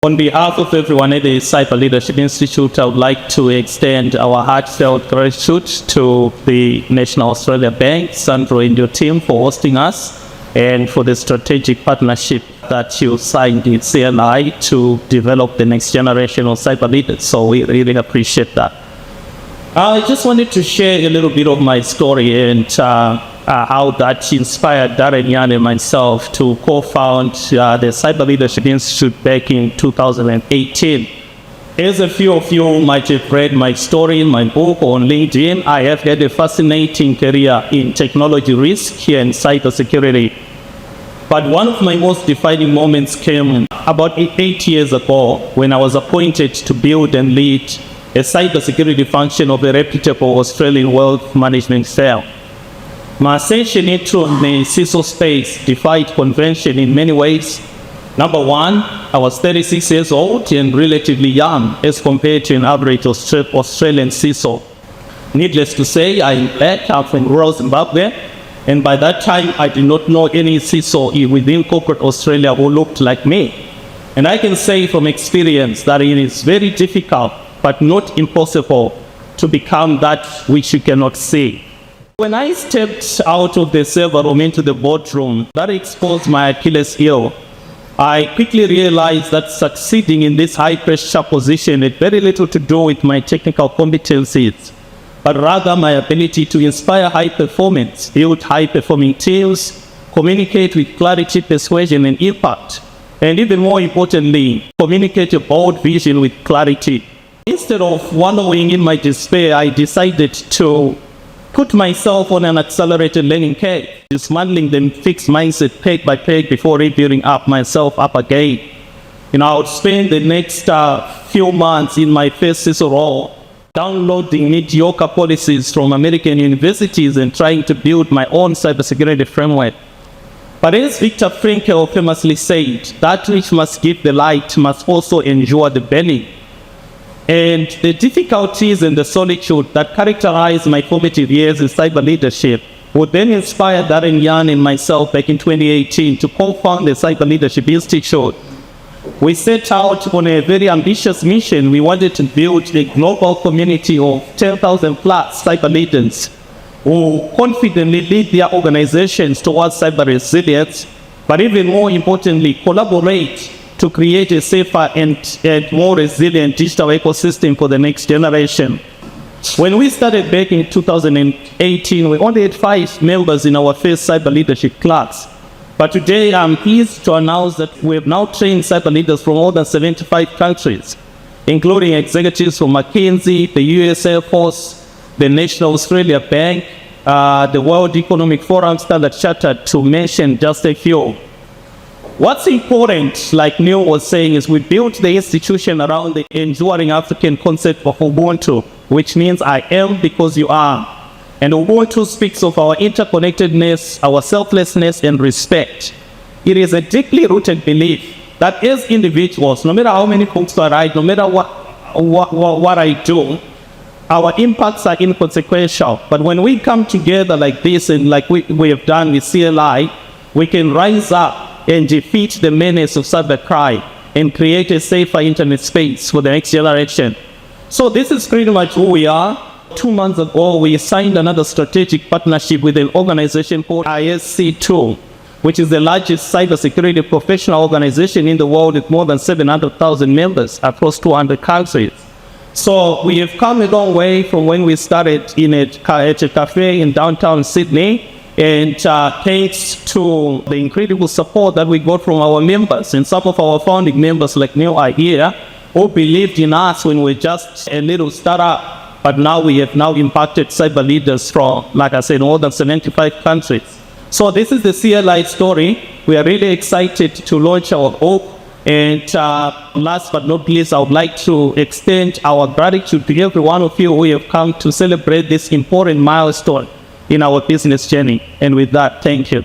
On behalf of everyone at the Cyber Leadership Institute, I would like to extend our heartfelt gratitude to the National Australia Bank, Sandro and your team for hosting us and for the strategic partnership that you signed with CLI to develop the next generation of cyber leaders. So we really appreciate that. I just wanted to share a little bit of my story and how that inspired Darren Yan and myself to co-found the Cyber Leadership Institute back in 2018. As a few of you might have read my story in my book on LinkedIn, I have had a fascinating career in technology risk and cybersecurity. But one of my most defining moments came about 8 years ago when I was appointed to build and lead a cybersecurity function of a reputable Australian wealth management firm. My ascension into the CISO space defied convention in many ways. Number one, I was 36 years old and relatively young as compared to an average Australian CISO. Needless to say, I'm black, I'm from rural Zimbabwe, and by that time I did not know any CISO within corporate Australia who looked like me. And I can say from experience that it is very difficult, but not impossible, to become that which you cannot see. When I stepped out of the server room into the boardroom, that exposed my Achilles heel. I quickly realized that succeeding in this high-pressure position had very little to do with my technical competencies, but rather my ability to inspire high performance, build high-performing teams, communicate with clarity, persuasion, and impact, and even more importantly, communicate a bold vision with clarity. Instead of wallowing in my despair, I decided to put myself on an accelerated learning curve, dismantling the fixed mindset peg by peg before rebuilding myself up again. I would spend the next few months in my first CISO role downloading mediocre policies from American universities and trying to build my own cybersecurity framework. But as Viktor Frankl famously said, that which must give the light must also endure the burning. And the difficulties and the solitude that characterized my formative years in cyber leadership would then inspire Darren Yan and myself back in 2018 to co-found the Cyber Leadership Institute. We set out on a very ambitious mission. We wanted to build a global community of 10,000 plus cyber leaders who confidently lead their organizations towards cyber resilience, but even more importantly, collaborate to create a safer and more resilient digital ecosystem for the next generation. When we started back in 2018, we only had 5 members in our first cyber leadership class. But today I'm pleased to announce that we have now trained cyber leaders from more than 75 countries, including executives from McKinsey, the US Air Force, the National Australia Bank, the World Economic Forum, Standard Chartered, to mention just a few. What's important, like Neil was saying, is we built the institution around the enduring African concept of Ubuntu, which means I am because you are. And Ubuntu speaks of our interconnectedness, our selflessness, and respect. It is a deeply rooted belief that as individuals, no matter how many books I write, no matter what I do, our impacts are inconsequential. But when we come together like this and like we have done with CLI, we can rise up and defeat the menace of cybercrime and create a safer internet space for the next generation. So this is pretty much who we are. 2 months ago, we signed another strategic partnership with an organization called ISC2, which is the largest cybersecurity professional organization in the world with more than 700,000 members across 200 countries. So we have come a long way from when we started at a cafe in downtown Sydney. And thanks to the incredible support that we got from our members, and some of our founding members like Neil are here, who believed in us when we were just a little startup, but now we have now impacted cyber leaders from, like I said, more than 75 countries. So this is the CLI story. We are really excited to launch our book. And last but not least, I would like to extend our gratitude to every one of you who have come to celebrate this important milestone in our business journey. And with that, thank you.